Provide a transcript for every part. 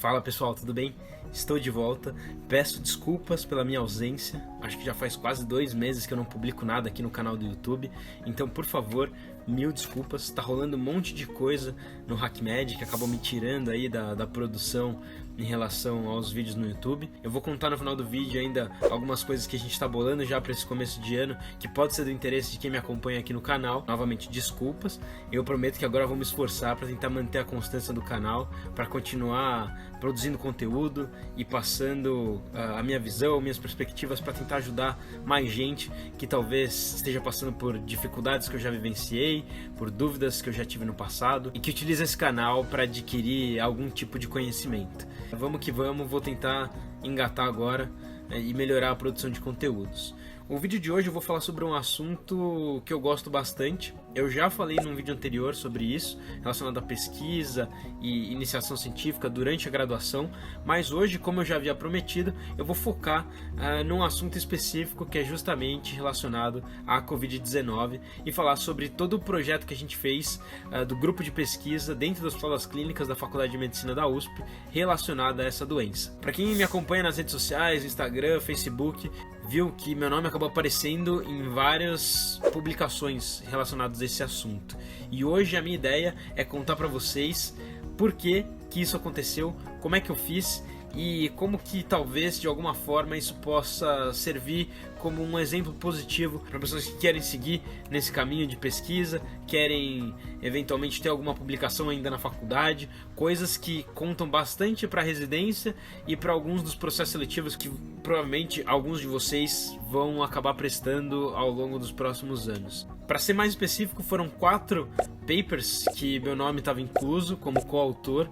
Fala pessoal, tudo bem? Estou de volta, peço desculpas pela minha ausência, acho que já faz quase 2 meses que eu não publico nada aqui no canal do YouTube, então por favor, mil desculpas, tá rolando um monte de coisa no HackMed que acabou me tirando aí da produção em relação aos vídeos no YouTube. Eu vou contar no final do vídeo ainda algumas coisas que a gente tá bolando já para esse começo de ano, que pode ser do interesse de quem me acompanha aqui no canal. Novamente, desculpas, eu prometo que agora eu vou me esforçar para tentar manter a constância do canal, para continuar produzindo conteúdo e passando a minha visão, minhas perspectivas para tentar ajudar mais gente que talvez esteja passando por dificuldades que eu já vivenciei, por dúvidas que eu já tive no passado e que utiliza esse canal para adquirir algum tipo de conhecimento. Vamos que vamos, vou tentar engatar agora e melhorar a produção de conteúdos. O vídeo de hoje eu vou falar sobre um assunto que eu gosto bastante. Eu já falei num vídeo anterior sobre isso, relacionado à pesquisa e iniciação científica durante a graduação, mas hoje, como eu já havia prometido, eu vou focar num assunto específico que é justamente relacionado à Covid-19 e falar sobre todo o projeto que a gente fez do grupo de pesquisa dentro do Hospital das Clínicas da Faculdade de Medicina da USP relacionado a essa doença. Para quem me acompanha nas redes sociais, Instagram, Facebook, viu que meu nome acabou aparecendo em várias publicações relacionadas a esse assunto. E hoje a minha ideia é contar para vocês por que isso aconteceu, como é que eu fiz e como que talvez de alguma forma isso possa servir como um exemplo positivo para pessoas que querem seguir nesse caminho de pesquisa, querem eventualmente ter alguma publicação ainda na faculdade, coisas que contam bastante para a residência e para alguns dos processos seletivos que provavelmente alguns de vocês vão acabar prestando ao longo dos próximos anos. Para ser mais específico, foram 4 papers que meu nome estava incluso como coautor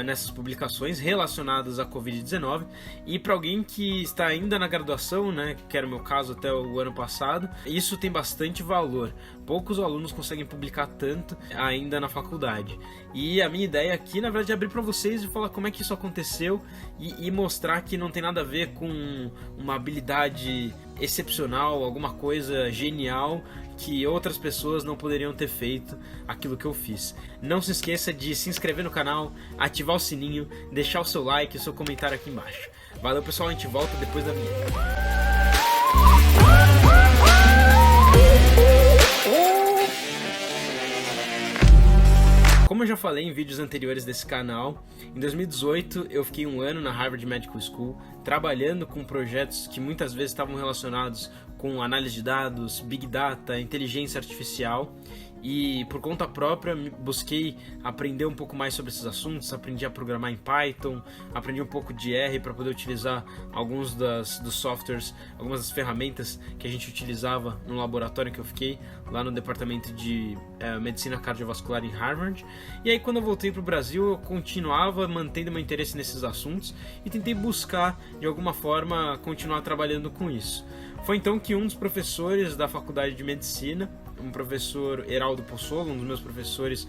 nessas publicações relacionadas à Covid-19, e para alguém que está ainda na graduação, né, que era o meu caso até o ano passado, isso tem bastante valor. Poucos alunos conseguem publicar tanto ainda na faculdade. E a minha ideia aqui, na verdade, é abrir para vocês e falar como é que isso aconteceu e mostrar que não tem nada a ver com uma habilidade excepcional, alguma coisa genial que outras pessoas não poderiam ter feito aquilo que eu fiz. Não se esqueça de se inscrever no canal, ativar o sininho, deixar o seu like e o seu comentário aqui embaixo. Valeu pessoal, a gente volta depois da vinheta. Como eu já falei em vídeos anteriores desse canal, em 2018 eu fiquei 1 ano na Harvard Medical School trabalhando com projetos que muitas vezes estavam relacionados com análise de dados, Big Data, inteligência artificial, e por conta própria busquei aprender um pouco mais sobre esses assuntos. Aprendi a programar em Python, aprendi um pouco de R para poder utilizar alguns dos softwares, algumas das ferramentas que a gente utilizava no laboratório que eu fiquei lá no departamento de medicina cardiovascular em Harvard. E aí quando eu voltei para o Brasil eu continuava mantendo meu interesse nesses assuntos e tentei buscar de alguma forma continuar trabalhando com isso. Foi então que um dos professores da faculdade de medicina, um professor Heraldo Pozzolo, um dos meus professores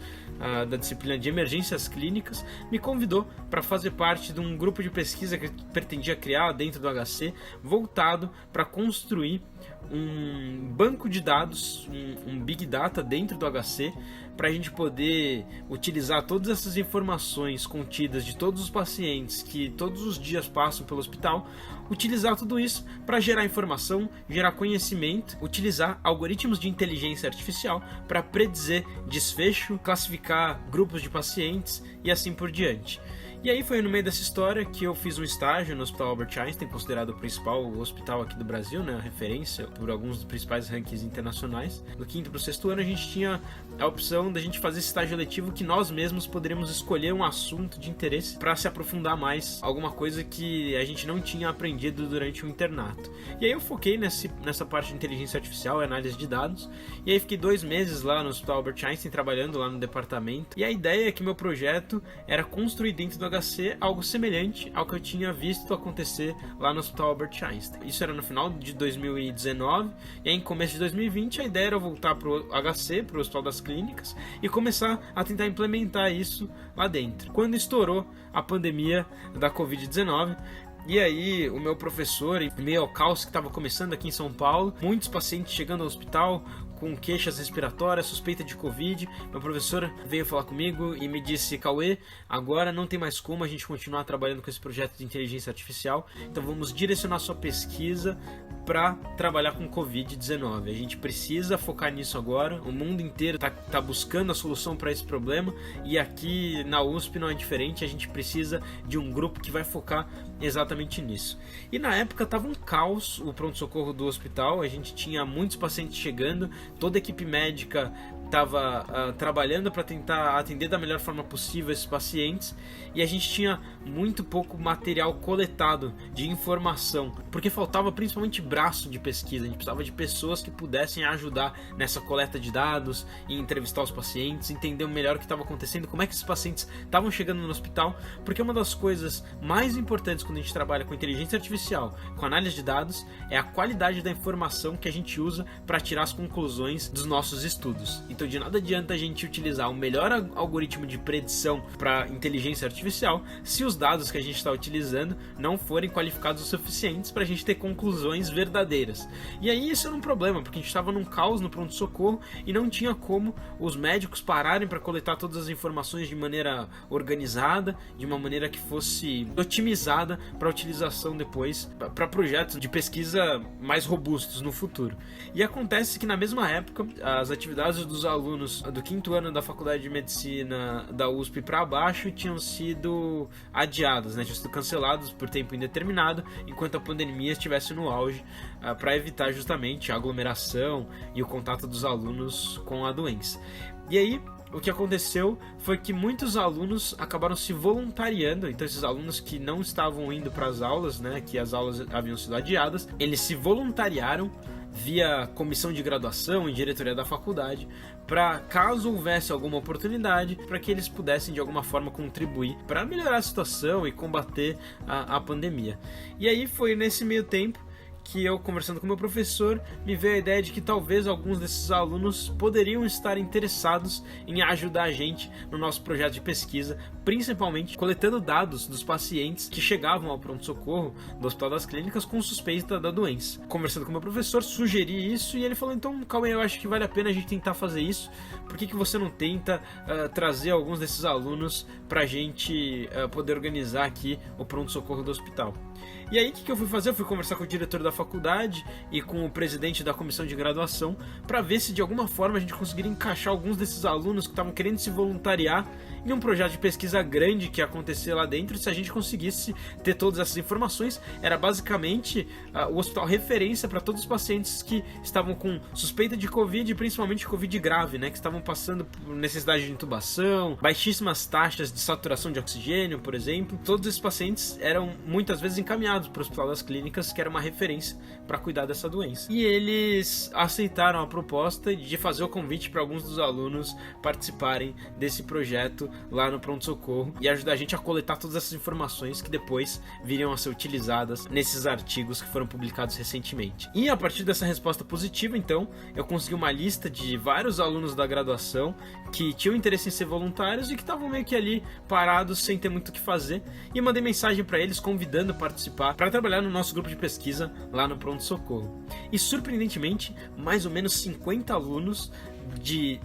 da disciplina de emergências clínicas, me convidou para fazer parte de um grupo de pesquisa que pretendia criar dentro do HC, voltado para construir um banco de dados, um Big Data dentro do HC, para a gente poder utilizar todas essas informações contidas de todos os pacientes que todos os dias passam pelo hospital, utilizar tudo isso para gerar informação, gerar conhecimento, utilizar algoritmos de inteligência artificial para predizer desfecho, classificar grupos de pacientes e assim por diante. E aí foi no meio dessa história que eu fiz um estágio no Hospital Albert Einstein, considerado o principal hospital aqui do Brasil, né, a referência por alguns dos principais rankings internacionais. Do 5º para o 6º ano a gente tinha a opção da gente fazer esse estágio letivo que nós mesmos poderíamos escolher um assunto de interesse para se aprofundar mais, alguma coisa que a gente não tinha aprendido durante o internato. E aí eu foquei nessa parte de inteligência artificial e análise de dados, e aí fiquei 2 meses lá no Hospital Albert Einstein trabalhando lá no departamento, e a ideia é que meu projeto era construir dentro do HC algo semelhante ao que eu tinha visto acontecer lá no Hospital Albert Einstein. Isso era no final de 2019, e aí em começo de 2020 a ideia era voltar para o HC, para o Hospital das Clínicas, e começar a tentar implementar isso lá dentro. Quando estourou a pandemia da Covid-19, e aí o meu professor, em meio ao caos que estava começando aqui em São Paulo, muitos pacientes chegando ao hospital com queixas respiratórias, suspeita de Covid. Meu professor veio falar comigo e me disse: Cauê, agora não tem mais como a gente continuar trabalhando com esse projeto de inteligência artificial, então vamos direcionar sua pesquisa para trabalhar com Covid-19. A gente precisa focar nisso agora, o mundo inteiro tá buscando a solução para esse problema, e aqui na USP não é diferente, a gente precisa de um grupo que vai focar exatamente nisso. E na época tava um caos o pronto-socorro do hospital, a gente tinha muitos pacientes chegando, toda a equipe médica estava trabalhando para tentar atender da melhor forma possível esses pacientes, e a gente tinha muito pouco material coletado de informação, porque faltava principalmente braço de pesquisa. A gente precisava de pessoas que pudessem ajudar nessa coleta de dados, e entrevistar os pacientes, entender melhor o que estava acontecendo, como é que esses pacientes estavam chegando no hospital, porque uma das coisas mais importantes quando a gente trabalha com inteligência artificial, com análise de dados, é a qualidade da informação que a gente usa para tirar as conclusões dos nossos estudos. Então de nada adianta a gente utilizar o melhor algoritmo de predição para inteligência artificial se os dados que a gente está utilizando não forem qualificados o suficientes para a gente ter conclusões verdadeiras. E aí isso era um problema, porque a gente estava num caos no pronto-socorro e não tinha como os médicos pararem para coletar todas as informações de maneira organizada, de uma maneira que fosse otimizada para utilização depois para projetos de pesquisa mais robustos no futuro. E acontece que na mesma época as atividades dos alunos do 5º ano da Faculdade de Medicina da USP para baixo tinham sido adiadas, tinham sido canceladas por tempo indeterminado, enquanto a pandemia estivesse no auge, para evitar justamente a aglomeração e o contato dos alunos com a doença. E aí, o que aconteceu foi que muitos alunos acabaram se voluntariando. Então esses alunos que não estavam indo para as aulas, que as aulas haviam sido adiadas, eles se voluntariaram via comissão de graduação e diretoria da faculdade, para caso houvesse alguma oportunidade, para que eles pudessem de alguma forma contribuir para melhorar a situação e combater a pandemia. E aí foi nesse meio tempo que eu, conversando com meu professor, me veio a ideia de que talvez alguns desses alunos poderiam estar interessados em ajudar a gente no nosso projeto de pesquisa, principalmente coletando dados dos pacientes que chegavam ao pronto-socorro do Hospital das Clínicas com suspeita da doença. Conversando com meu professor, sugeri isso e ele falou: então, calma aí, eu acho que vale a pena a gente tentar fazer isso. Por que você não tenta trazer alguns desses alunos para a gente poder organizar aqui o pronto-socorro do hospital? E aí o que eu fui fazer? Eu fui conversar com o diretor da faculdade e com o presidente da comissão de graduação para ver se de alguma forma a gente conseguiria encaixar alguns desses alunos que estavam querendo se voluntariar em um projeto de pesquisa grande que ia acontecer lá dentro. Se a gente conseguisse ter todas essas informações, era basicamente o hospital referência para todos os pacientes que estavam com suspeita de Covid, e principalmente Covid grave, que estavam passando por necessidade de intubação, baixíssimas taxas de saturação de oxigênio, por exemplo. Todos esses pacientes eram muitas vezes encaminhados para o Hospital das Clínicas, que era uma referência para cuidar dessa doença. E eles aceitaram a proposta de fazer o convite para alguns dos alunos participarem desse projeto lá no pronto-socorro e ajudar a gente a coletar todas essas informações que depois viriam a ser utilizadas nesses artigos que foram publicados recentemente. E a partir dessa resposta positiva, então, eu consegui uma lista de vários alunos da graduação que tinham interesse em ser voluntários e que estavam meio que ali parados sem ter muito o que fazer, e mandei mensagem para eles convidando a participar para trabalhar no nosso grupo de pesquisa lá no pronto-socorro. E surpreendentemente, mais ou menos 50 alunos de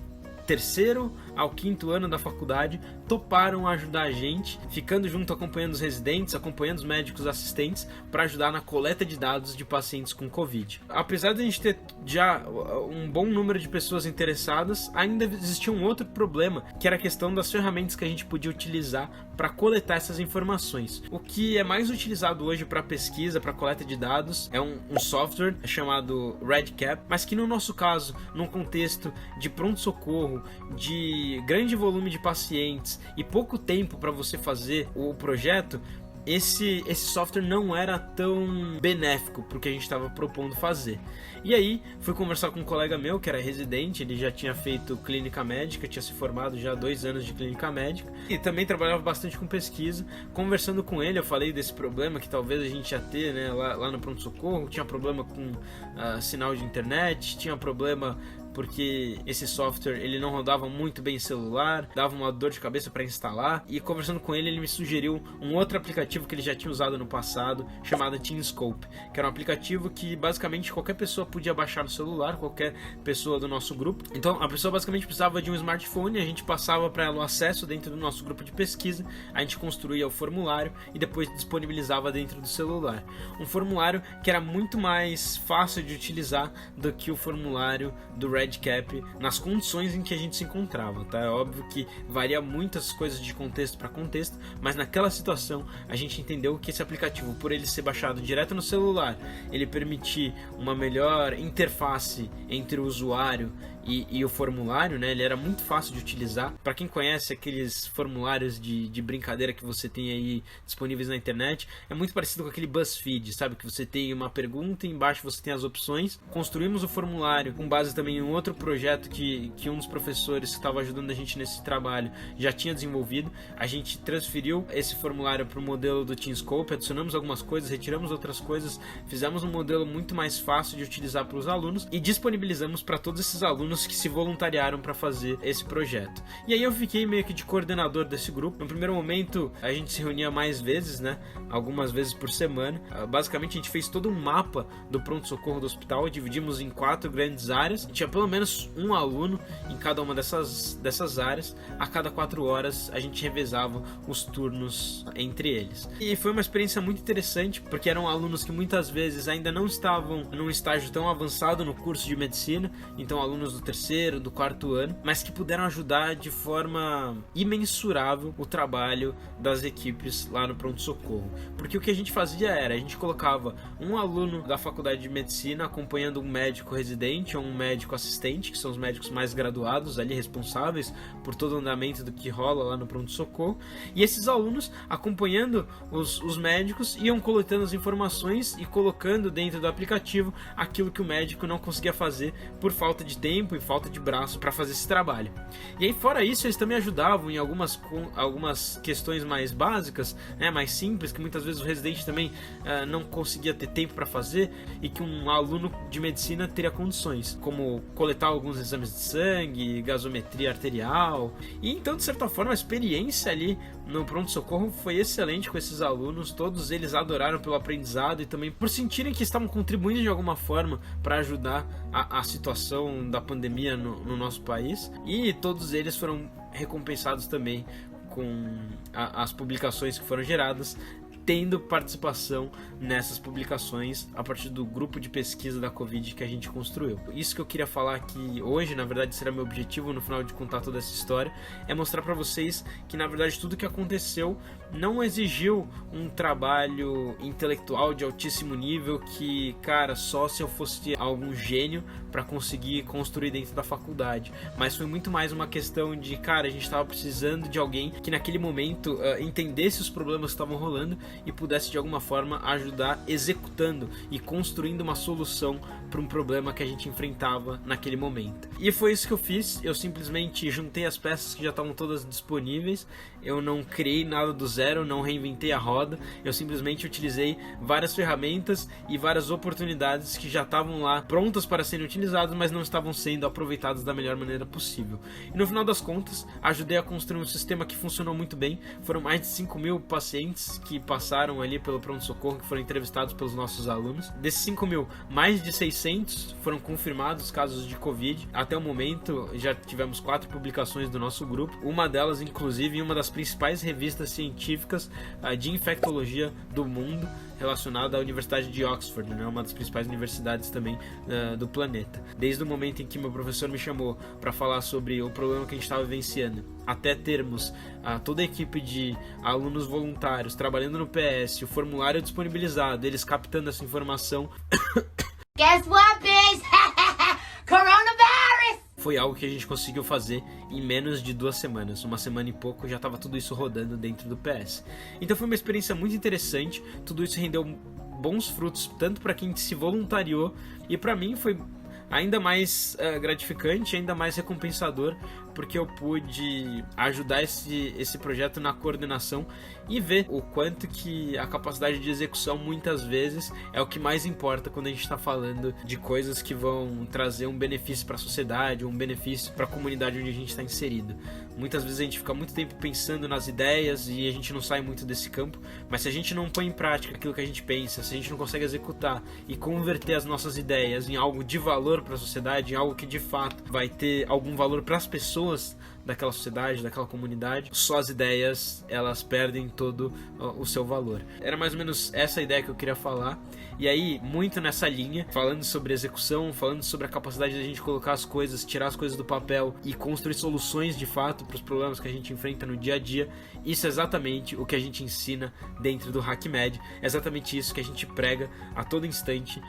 3º ao 5º ano da faculdade toparam ajudar a gente, ficando junto, acompanhando os residentes, acompanhando os médicos assistentes para ajudar na coleta de dados de pacientes com Covid. Apesar de a gente ter já um bom número de pessoas interessadas, ainda existia um outro problema, que era a questão das ferramentas que a gente podia utilizar para coletar essas informações. O que é mais utilizado hoje para pesquisa, para coleta de dados, é um software chamado REDCap, mas que no nosso caso, num contexto de pronto-socorro, de grande volume de pacientes e pouco tempo para você fazer o projeto, esse software não era tão benéfico para o que a gente estava propondo fazer. E aí fui conversar com um colega meu que era residente, ele já tinha feito clínica médica, tinha se formado já há 2 anos de clínica médica e também trabalhava bastante com pesquisa. Conversando com ele, eu falei desse problema que talvez a gente ia ter, lá no pronto-socorro. Tinha problema com sinal de internet, tinha problema porque esse software ele não rodava muito bem em celular, dava uma dor de cabeça para instalar, e conversando com ele, ele me sugeriu um outro aplicativo que ele já tinha usado no passado, chamado TeamScope, que era um aplicativo que basicamente qualquer pessoa podia baixar no celular, qualquer pessoa do nosso grupo. Então a pessoa basicamente precisava de um smartphone, a gente passava para ela o acesso dentro do nosso grupo de pesquisa, a gente construía o formulário e depois disponibilizava dentro do celular. Um formulário que era muito mais fácil de utilizar do que o formulário do REDCap nas condições em que a gente se encontrava, tá? É óbvio que varia muitas coisas de contexto para contexto, mas naquela situação a gente entendeu que esse aplicativo, por ele ser baixado direto no celular, ele permitir uma melhor interface entre o usuário e o formulário, né? Ele era muito fácil de utilizar. Para quem conhece aqueles formulários de brincadeira que você tem aí disponíveis na internet, é muito parecido com aquele BuzzFeed, sabe? Que você tem uma pergunta e embaixo você tem as opções. Construímos o formulário com base também em um outro projeto que um dos professores que estava ajudando a gente nesse trabalho já tinha desenvolvido. A gente transferiu esse formulário para o modelo do TeamScope, adicionamos algumas coisas, retiramos outras coisas, fizemos um modelo muito mais fácil de utilizar para os alunos e disponibilizamos para todos esses alunos que se voluntariaram para fazer esse projeto. E aí eu fiquei meio que de coordenador desse grupo. No primeiro momento a gente se reunia mais vezes, né? Algumas vezes por semana. Basicamente a gente fez todo um mapa do pronto-socorro do hospital, dividimos em 4 grandes áreas. Tinha pelo menos um aluno em cada uma dessas áreas. A cada 4 horas a gente revezava os turnos entre eles. E foi uma experiência muito interessante, porque eram alunos que muitas vezes ainda não estavam num estágio tão avançado no curso de medicina, então alunos do terceiro, do 4º ano, mas que puderam ajudar de forma imensurável o trabalho das equipes lá no pronto-socorro. Porque o que a gente fazia era, a gente colocava um aluno da faculdade de medicina acompanhando um médico residente ou um médico assistente, que são os médicos mais graduados ali, responsáveis por todo o andamento do que rola lá no pronto-socorro, e esses alunos acompanhando os médicos iam coletando as informações e colocando dentro do aplicativo aquilo que o médico não conseguia fazer por falta de tempo e falta de braço para fazer esse trabalho. E aí, fora isso, eles também ajudavam em algumas questões mais básicas, né, mais simples, que muitas vezes o residente também não conseguia ter tempo para fazer e que um aluno de medicina teria condições, como coletar alguns exames de sangue, gasometria arterial. E então, de certa forma, a experiência ali no pronto-socorro foi excelente com esses alunos. Todos eles adoraram pelo aprendizado e também por sentirem que estavam contribuindo de alguma forma para ajudar a situação da pandemia no nosso país, e todos eles foram recompensados também com as publicações que foram geradas, tendo participação nessas publicações a partir do grupo de pesquisa da Covid que a gente construiu. Isso que eu queria falar aqui hoje, na verdade será meu objetivo no final de contar toda essa história, é mostrar para vocês que na verdade tudo que aconteceu não exigiu um trabalho intelectual de altíssimo nível que, cara, só se eu fosse algum gênio para conseguir construir dentro da faculdade, mas foi muito mais uma questão de, cara, a gente estava precisando de alguém que naquele momento entendesse os problemas que estavam rolando e pudesse de alguma forma ajudar executando e construindo uma solução para um problema que a gente enfrentava naquele momento. E foi isso que eu fiz. Eu simplesmente juntei as peças que já estavam todas disponíveis, eu não criei nada do zero, não reinventei a roda, eu simplesmente utilizei várias ferramentas e várias oportunidades que já estavam lá prontas para serem utilizadas, mas não estavam sendo aproveitadas da melhor maneira possível. E no final das contas, ajudei a construir um sistema que funcionou muito bem. Foram mais de 5.000 pacientes que passaram ali pelo pronto-socorro, que foram entrevistados pelos nossos alunos. Desses 5.000, mais de 600 foram confirmados casos de Covid. Até o momento, já tivemos 4 publicações do nosso grupo, uma delas, inclusive, em uma das principais revistas científicas de infectologia do mundo, relacionada à Universidade de Oxford, né, uma das principais universidades também do planeta. Desde o momento em que meu professor me chamou para falar sobre o problema que a gente estava vivenciando, até termos toda a equipe de alunos voluntários trabalhando no PS, o formulário disponibilizado, eles captando essa informação. Guess what, bitch? Coronavirus! Foi algo que a gente conseguiu fazer em menos de 2 semanas. Uma semana e pouco já estava tudo isso rodando dentro do PS. Então foi uma experiência muito interessante. Tudo isso rendeu bons frutos, tanto para quem se voluntariou, e para mim foi ainda mais gratificante, ainda mais recompensador, porque eu pude ajudar esse projeto na coordenação e ver o quanto que a capacidade de execução muitas vezes é o que mais importa quando a gente está falando de coisas que vão trazer um benefício para a sociedade, um benefício para a comunidade onde a gente está inserido. Muitas vezes a gente fica muito tempo pensando nas ideias e a gente não sai muito desse campo, mas se a gente não põe em prática aquilo que a gente pensa, se a gente não consegue executar e converter as nossas ideias em algo de valor para a sociedade, em algo que de fato vai ter algum valor para as pessoas daquela sociedade, daquela comunidade, só as ideias, elas perdem todo o seu valor. Era mais ou menos essa ideia que eu queria falar. E aí, muito nessa linha, falando sobre execução, falando sobre a capacidade de a gente colocar as coisas, tirar as coisas do papel e construir soluções de fato para os problemas que a gente enfrenta no dia a dia. Isso é exatamente o que a gente ensina dentro do HackMed, é exatamente isso que a gente prega a todo instante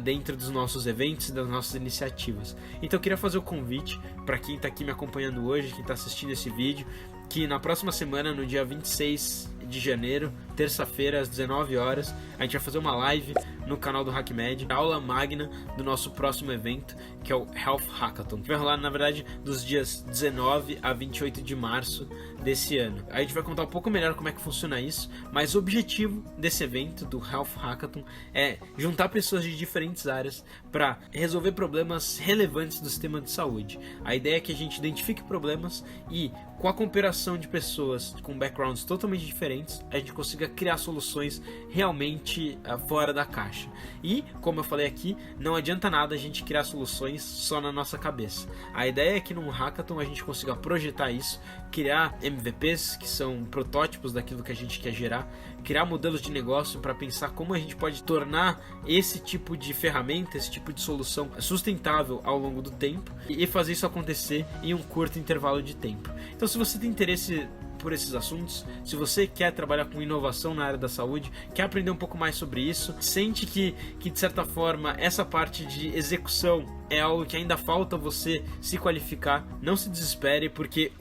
dentro dos nossos eventos e das nossas iniciativas. Então eu queria fazer o convite para quem está aqui me acompanhando hoje, quem está assistindo esse vídeo, que na próxima semana, no dia 26 de janeiro, terça-feira, às 19 horas, a gente vai fazer uma live no canal do HackMed, a aula magna do nosso próximo evento, que é o Health Hackathon, que vai rolar, na verdade, dos dias 19 a 28 de março desse ano. A gente vai contar um pouco melhor como é que funciona isso, mas o objetivo desse evento, do Health Hackathon, é juntar pessoas de diferentes áreas para resolver problemas relevantes do sistema de saúde. A ideia é que a gente identifique problemas e, com a cooperação de pessoas com backgrounds totalmente diferentes, a gente consiga criar soluções realmente fora da caixa. E, como eu falei aqui, não adianta nada a gente criar soluções só na nossa cabeça. A ideia é que num hackathon a gente consiga projetar isso, criar MVPs, que são protótipos daquilo que a gente quer gerar, criar modelos de negócio para pensar como a gente pode tornar esse tipo de ferramenta, esse tipo de solução sustentável ao longo do tempo e fazer isso acontecer em um curto intervalo de tempo. Então, se você tem interesse por esses assuntos, se você quer trabalhar com inovação na área da saúde, quer aprender um pouco mais sobre isso, sente que de certa forma essa parte de execução é algo que ainda falta você se qualificar, não se desespere, porque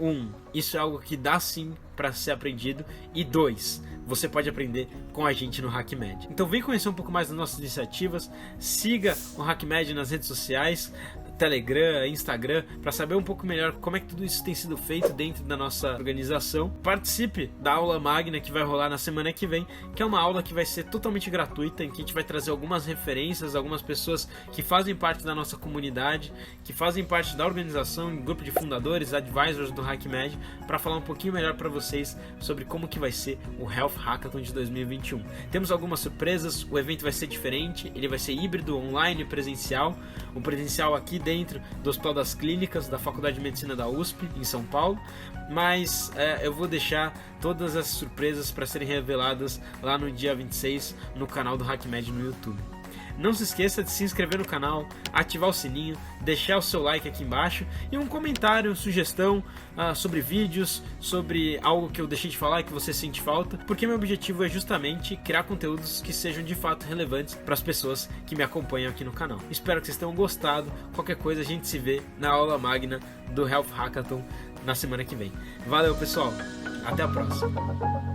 isso é algo que dá sim para ser aprendido, e 2, você pode aprender com a gente no HackMed. Então vem conhecer um pouco mais das nossas iniciativas, siga o HackMed nas redes sociais, Telegram, Instagram, para saber um pouco melhor como é que tudo isso tem sido feito dentro da nossa organização. Participe da aula magna que vai rolar na semana que vem, que é uma aula que vai ser totalmente gratuita, em que a gente vai trazer algumas referências, algumas pessoas que fazem parte da nossa comunidade, que fazem parte da organização, grupo de fundadores, advisors do HackMed, para falar um pouquinho melhor para vocês sobre como que vai ser o Health Hackathon de 2021. Temos algumas surpresas, o evento vai ser diferente, ele vai ser híbrido, online e presencial. O presencial aqui dentro do Hospital das Clínicas da Faculdade de Medicina da USP, em São Paulo, mas eu vou deixar todas as surpresas para serem reveladas lá no dia 26 no canal do HackMed no YouTube. Não se esqueça de se inscrever no canal, ativar o sininho, deixar o seu like aqui embaixo e um comentário, sugestão sobre vídeos, sobre algo que eu deixei de falar e que você sente falta, porque meu objetivo é justamente criar conteúdos que sejam de fato relevantes para as pessoas que me acompanham aqui no canal. Espero que vocês tenham gostado. Qualquer coisa a gente se vê na aula magna do Health Hackathon na semana que vem. Valeu, pessoal, até a próxima.